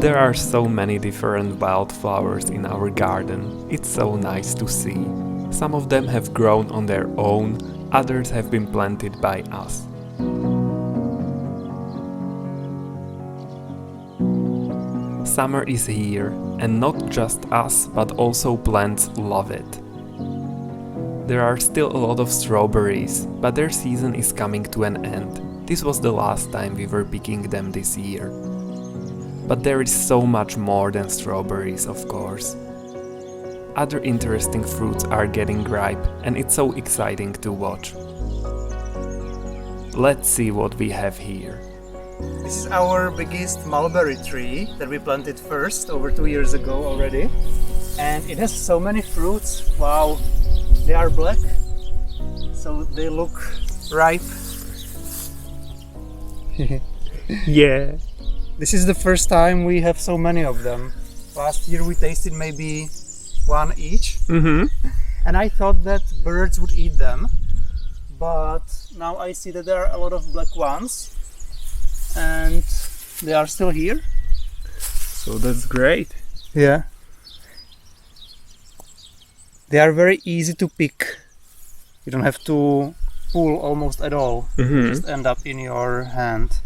There are so many different wildflowers in our garden. It's so nice to see. Some of them have grown on their own, others have been planted by us. Summer is here, and not just us, but also plants love it. There are still a lot of strawberries, but their season is coming to an end. This was the last time we were picking them this year. But there is so much more than strawberries, of course. Other interesting fruits are getting ripe, and it's so exciting to watch. Let's see what we have here. This is our biggest mulberry tree that we planted first over 2 years ago already. And it has so many fruits. Wow, they are black, so they look ripe. Yeah. This is the first time we have so many of them. Last year we tasted maybe one each. And I thought that birds would eat them. But now I see that there are a lot of black ones. And they are still here. So that's great. Yeah. They are very easy to pick. You don't have to pull almost at all. They just end up in your hand.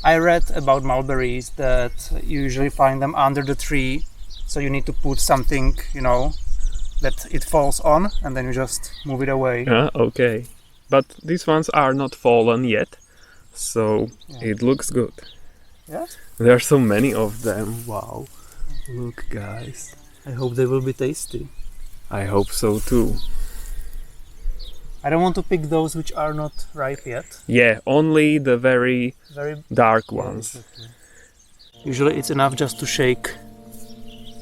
I read about mulberries that you usually find them under the tree, so you need to put something, that it falls on, and then you just move it away. Okay. But these ones are not fallen yet, so it looks good. Yeah? There are so many of them. Wow. Look, guys. I hope they will be tasty. I hope so too. I don't want to pick those which are not ripe yet. Yeah, only the very dark ones. Exactly. Usually it's enough just to shake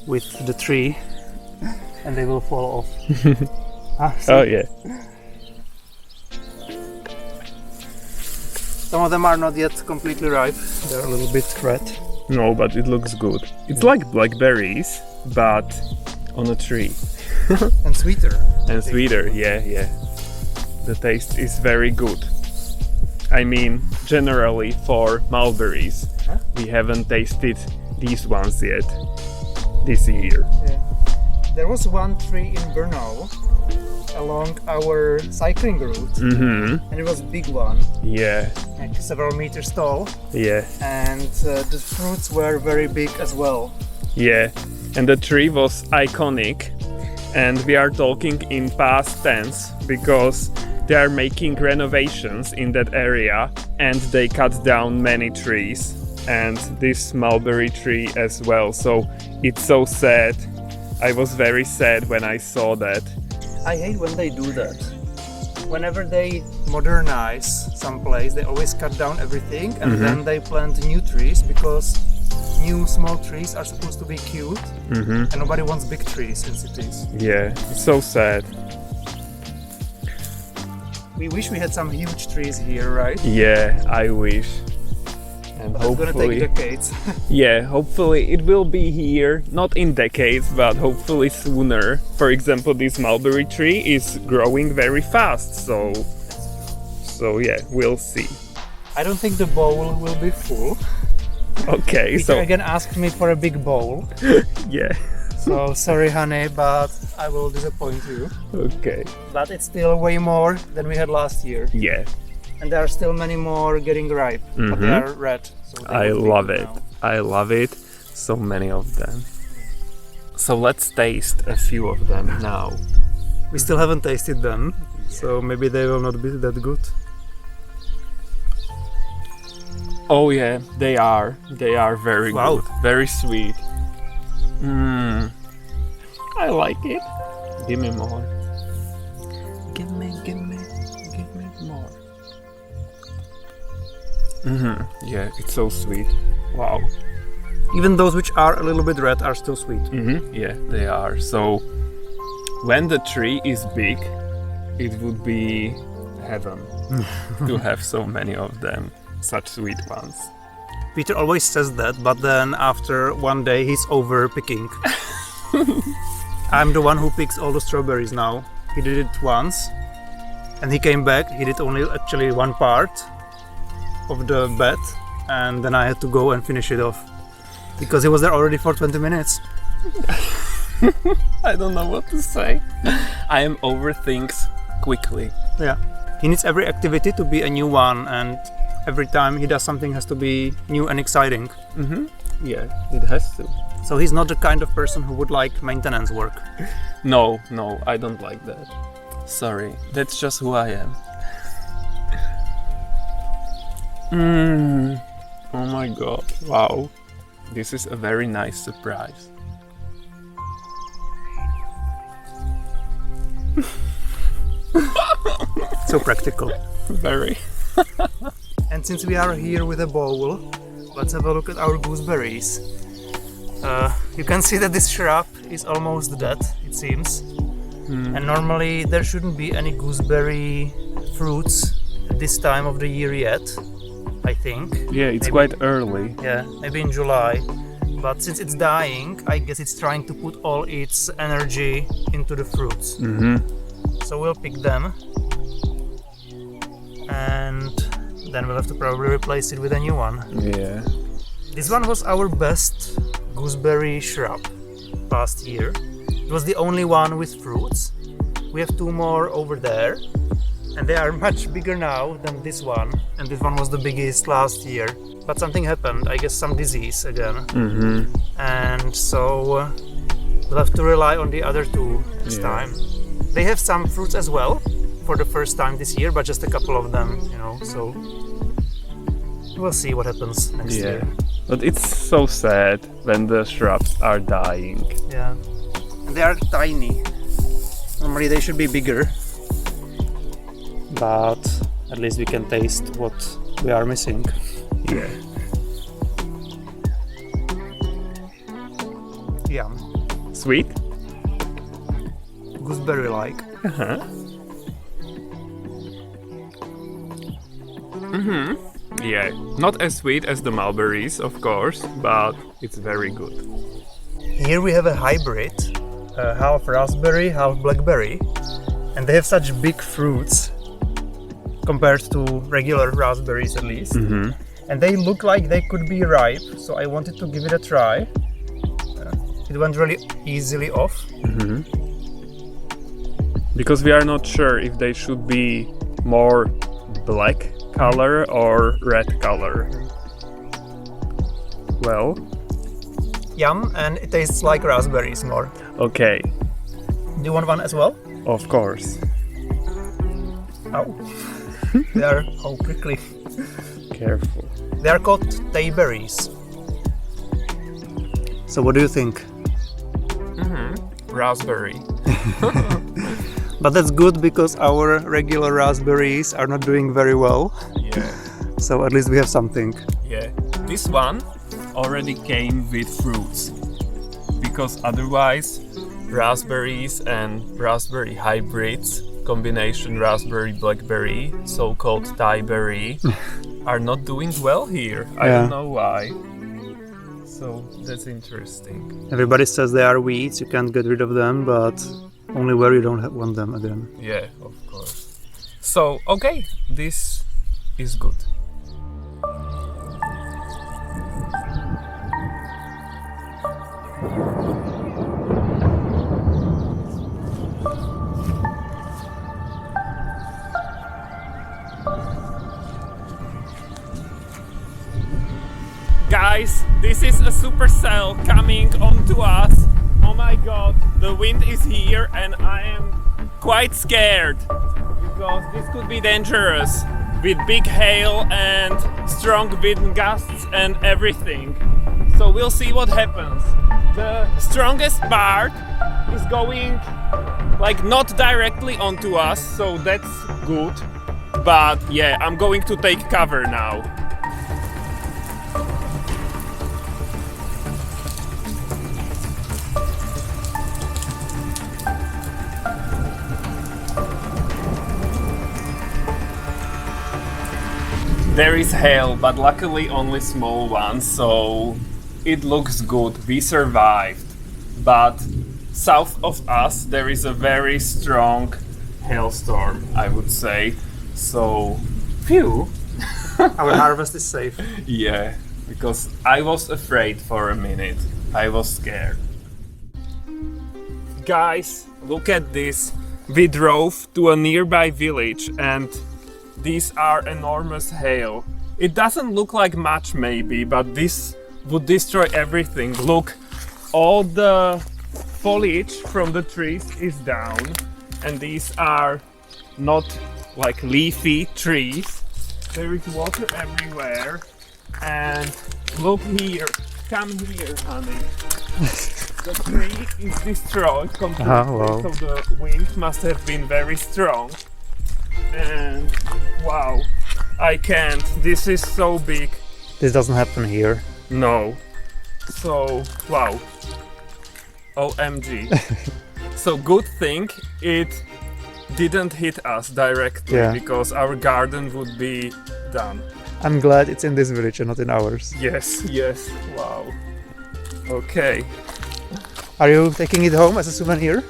with the tree and they will fall off. Oh yeah. Some of them are not yet completely ripe. They're a little bit red. No, but it looks good. It's like blackberries, but on a tree. And sweeter. And sweeter, yeah. The taste is very good. I mean, generally for mulberries, we haven't tasted these ones yet this year. Yeah. There was one tree in Brno along our cycling route, and it was a big one. Yeah. Like several meters tall. Yeah. And the fruits were very big as well. Yeah. And the tree was iconic. And we are talking in past tense because they are making renovations in that area and they cut down many trees and this mulberry tree as well. So it's so sad. I was very sad when I saw that. I hate when they do that. Whenever they modernize some place, they always cut down everything and then they plant new trees because new small trees are supposed to be cute and nobody wants big trees in cities. Yeah, it's so sad. We wish we had some huge trees here, right? Yeah, I wish. And but hopefully... It's gonna take decades. Yeah, hopefully it will be here, not in decades, but hopefully sooner. For example, this mulberry tree is growing very fast, so yeah, we'll see. I don't think the bowl will be full. Okay, Peter so again asked me for a big bowl. Yeah. So sorry, honey, but I will disappoint you. Okay. But it's still way more than we had last year. Yeah. And there are still many more getting ripe, but they are red. So I love it. I love it. So many of them. So let's taste a few of them now. We still haven't tasted them, so maybe they will not be that good. Oh yeah, they are. They are very Wow. good. Very sweet. I like it. Give me more. Give me more. Yeah, it's so sweet. Wow. Even those which are a little bit red are still sweet. Yeah, they are. So when the tree is big, it would be heaven to have so many of them, such sweet ones. Peter always says that, but then after one day he's over picking. I'm the one who picks all the strawberries now. He did it once and he came back. He did only actually one part of the bed and then I had to go and finish it off. Because he was there already for 20 minutes. I don't know what to say. I am over things quickly. Yeah. He needs every activity to be a new one, and every time he does something has to be new and exciting. Yeah, it has to. So he's not the kind of person who would like maintenance work. No, I don't like that. Sorry, that's just who I am. Oh my god, wow. This is a very nice surprise. So practical. Very. And since we are here with a bowl, let's have a look at our gooseberries. You can see that this shrub is almost dead, it seems. And normally there shouldn't be any gooseberry fruits at this time of the year yet, I think. Yeah, it's quite early. Yeah, maybe in July. But since it's dying, I guess it's trying to put all its energy into the fruits. So we'll pick them. And then we'll have to probably replace it with a new one. Yeah. This one was our best gooseberry shrub past year. It was the only one with fruits. We have 2 more over there, and they are much bigger now than this one. And this one was the biggest last year. But something happened, I guess some disease again. And so we'll have to rely on the other 2 this time. They have some fruits as well for the first time this year, but just a couple of them, so we'll see what happens next year. But it's so sad when the shrubs are dying. Yeah, and they are tiny. Normally they should be bigger, but at least we can taste what we are missing. Yeah. Yum. Sweet? Gooseberry-like. Yeah, not as sweet as the mulberries, of course, but it's very good. Here we have a hybrid, half raspberry, half blackberry, and they have such big fruits compared to regular raspberries at least. And they look like they could be ripe, so I wanted to give it a try. It went really easily off. Because we are not sure if they should be more black color or red color. Well, Yum, and it tastes like raspberries more. okay, Do you want one as well? of course. Ow. They are prickly. Careful. They are called tayberries. So what do you think? Raspberry. But that's good because our regular raspberries are not doing very well. Yeah. So at least we have something. Yeah. This one already came with fruits. Because otherwise, raspberries and raspberry hybrids, combination raspberry blackberry, so-called tayberry, are not doing well here. I don't know why. So that's interesting. Everybody says they are weeds, you can't get rid of them, but only where you don't want them again. Yeah, of course. So, okay, this is good. Guys, this is a supercell coming onto us. Oh my god, the wind is here and I am quite scared because this could be dangerous with big hail and strong wind gusts and everything. So we'll see what happens. The strongest part is going like not directly onto us, so that's good. But yeah, I'm going to take cover now. There is hail, but luckily only small ones, so it looks good. We survived. But south of us there is a very strong hailstorm, I would say. So, phew. Our harvest is safe. Yeah, because I was afraid for a minute. I was scared. Guys, look at this. We drove to a nearby village and these are enormous hail. It doesn't look like much maybe, but this would destroy everything. Look, all the foliage from the trees is down and these are not like leafy trees. There is water everywhere and look here, come here honey. The tree is destroyed completely, wow. so the wind must have been very strong. And wow, I can't. This is so big. This doesn't happen here. No. So, wow. OMG. So good thing it didn't hit us directly because our garden would be done. I'm glad it's in this village and not in ours. Yes, yes. Wow. Okay. Are you taking it home as a souvenir?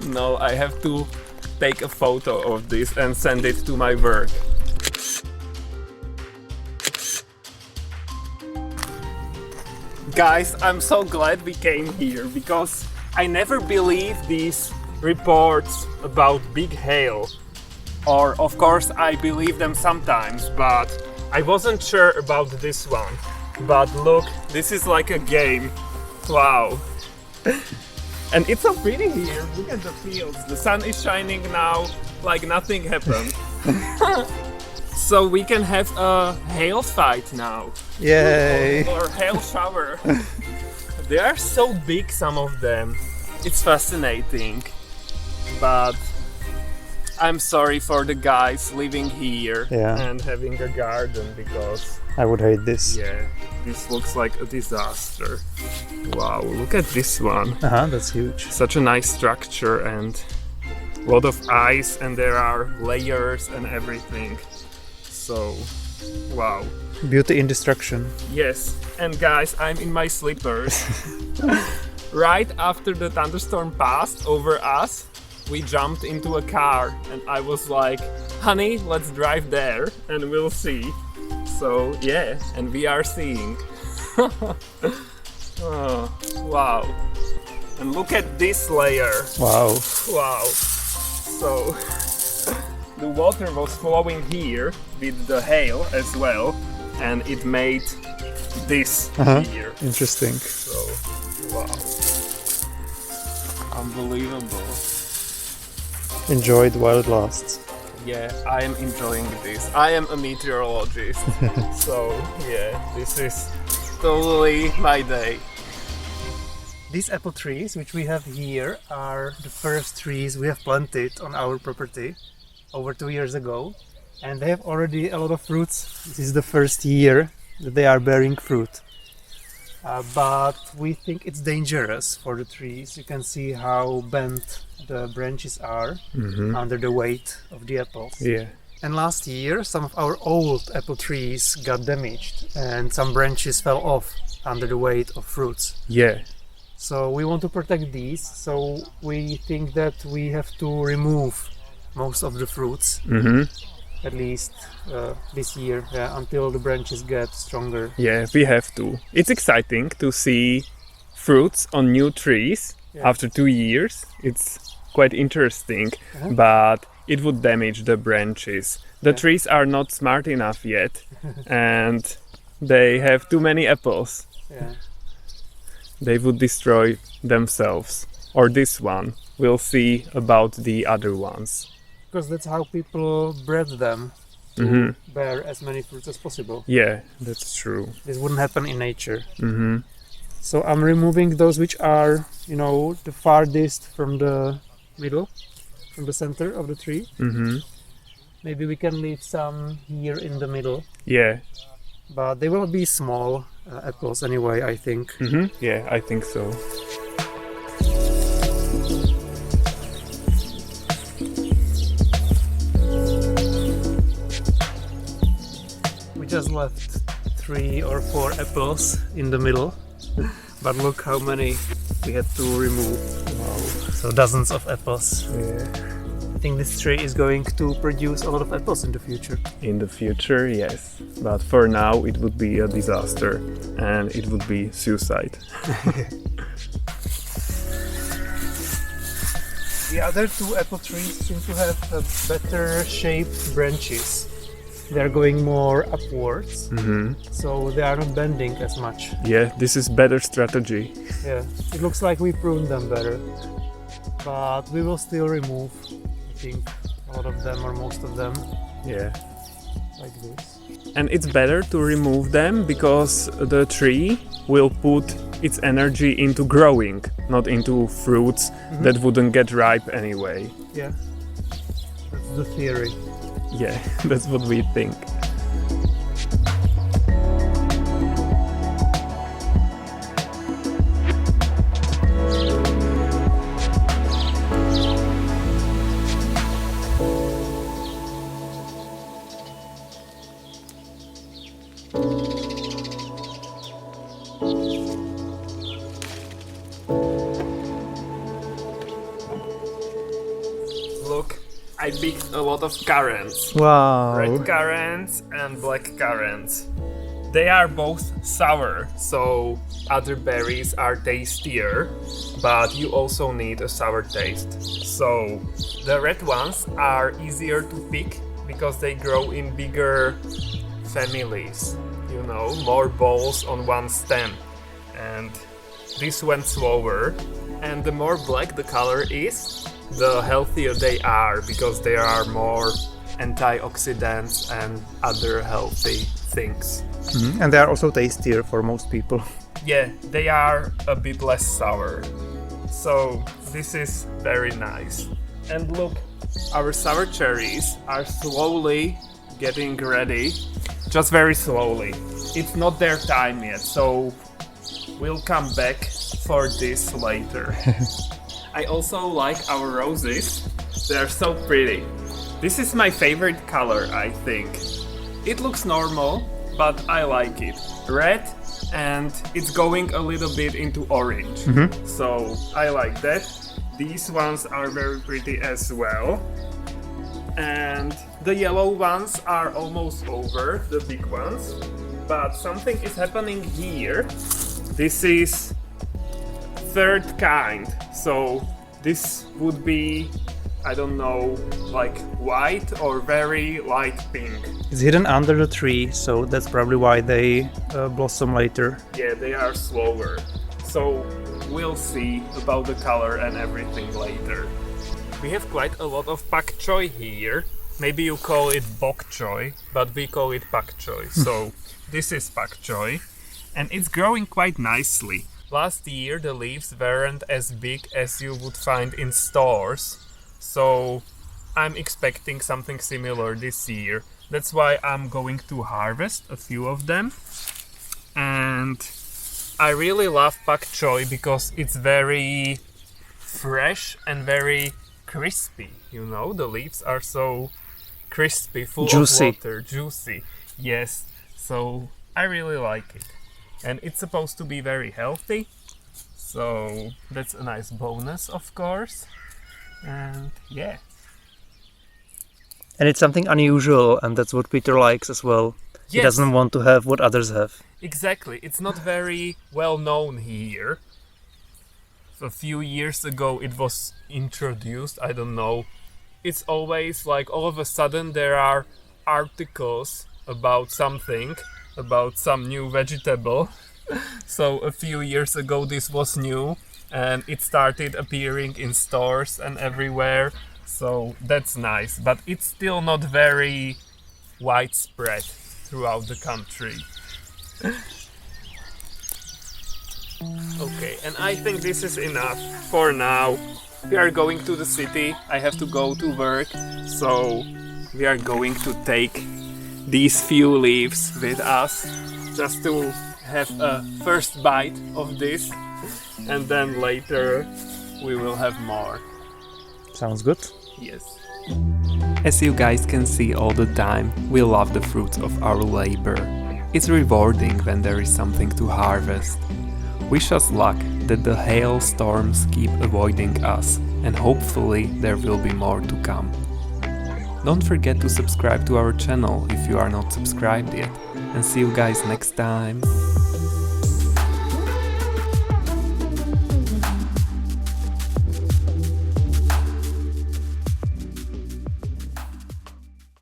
No, I have to take a photo of this and send it to my work. Guys, I'm so glad we came here because I never believed these reports about big hail. Or of course I believe them sometimes, but I wasn't sure about this one. But look, this is like a game. Wow. And it's so pretty here. Look at the fields. The sun is shining now like nothing happened. So we can have a hail fight now. Yay! Or hail shower. They are so big, some of them. It's fascinating. But I'm sorry for the guys living here and having a garden because I would hate this. yeah, this looks like a disaster. Wow, look at this one. That's huge. Such a nice structure and a lot of ice and there are layers and everything. So, wow. Beauty in destruction. Yes, and guys, I'm in my slippers. Right after the thunderstorm passed over us, we jumped into a car and I was like, honey, let's drive there and we'll see. So yeah, and we are seeing. Oh, wow. And look at this layer. Wow. Wow. So the water was flowing here with the hail as well and it made this here. Interesting. So, wow. Unbelievable. Enjoy it while it lasts. Yeah, I am enjoying this. I am a meteorologist. So, yeah, this is totally my day. These apple trees, which we have here, are the first trees we have planted on our property over 2 years ago. And they have already a lot of fruits. This is the first year that they are bearing fruit. But we think it's dangerous for the trees. You can see how bent the branches are under the weight of the apples. Yeah. And last year some of our old apple trees got damaged and some branches fell off under the weight of fruits. Yeah. So we want to protect these, so we think that we have to remove most of the fruits, at least this year, until the branches get stronger. Yeah, we have to. It's exciting to see fruits on new trees after 2 years. It's quite interesting, but it would damage the branches. The trees are not smart enough yet and they have too many apples. Yeah. They would destroy themselves. Or this one. We'll see about the other ones. Because that's how people bred them, to bear as many fruits as possible. Yeah, that's true. This wouldn't happen in nature. So I'm removing those which are, the farthest from the middle, from the center of the tree. Maybe we can leave some here in the middle. Yeah. But they will be small apples anyway, I think. Yeah, I think so. We just left 3 or 4 apples in the middle. But look how many we had to remove. Wow. So dozens of apples. Yeah. think this tree is going to produce a lot of apples in the future. In the future, yes. But for now, it would be a disaster and it would be suicide. The other two apple trees seem to have better shaped branches. They're going more upwards, so they are not bending as much. Yeah, this is better strategy. Yeah, it looks like we pruned them better. But we will still remove, I think, a lot of them or most of them, Yeah. like this. And it's better to remove them because the tree will put its energy into growing, not into fruits that wouldn't get ripe anyway. Yeah, that's the theory. Yeah, that's what we think. Look, I picked a lot of currants. Wow. Red currants and black currants. They are both sour, so other berries are tastier, but you also need a sour taste. So the red ones are easier to pick because they grow in bigger families, you know, more balls on one stem. And this went slower, and the more black the color is, the healthier they are because there are more antioxidants and other healthy things. And they are also tastier for most people. Yeah, they are a bit less sour. So this is very nice. And look, our sour cherries are slowly getting ready, just very slowly. It's not their time yet, so we'll come back for this later. I also like our roses. They're so pretty. This is my favorite color, I think. It looks normal, but I like it. Red, and it's going a little bit into orange. So I like that. These ones are very pretty as well. And the yellow ones are almost over, the big ones. But something is happening here. This is third kind, so this would be, I don't know, like white or very light pink. It's hidden under the tree, so that's probably why they blossom later. Yeah, they are slower, so we'll see about the color and everything later. We have quite a lot of pak choy here. Maybe you call it bok choy, but we call it pak choy. So this is pak choy, and it's growing quite nicely. Last year the leaves weren't as big as you would find in stores, so I'm expecting something similar this year. That's why I'm going to harvest a few of them. And I really love pak choy because it's very fresh and very crispy, you know? The leaves are so crispy, full Juicy. of water, juicy. Yes, so I really like it. And it's supposed to be very healthy, so that's a nice bonus, of course. And yeah. And it's something unusual, and that's what Peter likes as well. He Yes. doesn't want to have what others have. Exactly, it's not very well known here. A few years ago it was introduced, I don't know. It's always like all of a sudden there are articles about something, about some new vegetable. So a few years ago this was new and it started appearing in stores and everywhere. So that's nice, but it's still not very widespread throughout the country. Okay, and I think this is enough for now. We are going to the city, I have to go to work, so we are going to take these few leaves with us just to have a first bite of this, and then later we will have more. Sounds good. Yes. As you guys can see all the time, we love the fruits of our labor. It's rewarding when there is something to harvest. Wish us luck that the hailstorms keep avoiding us and hopefully there will be more to come. Don't forget to subscribe to our channel if you are not subscribed yet, and see you guys next time!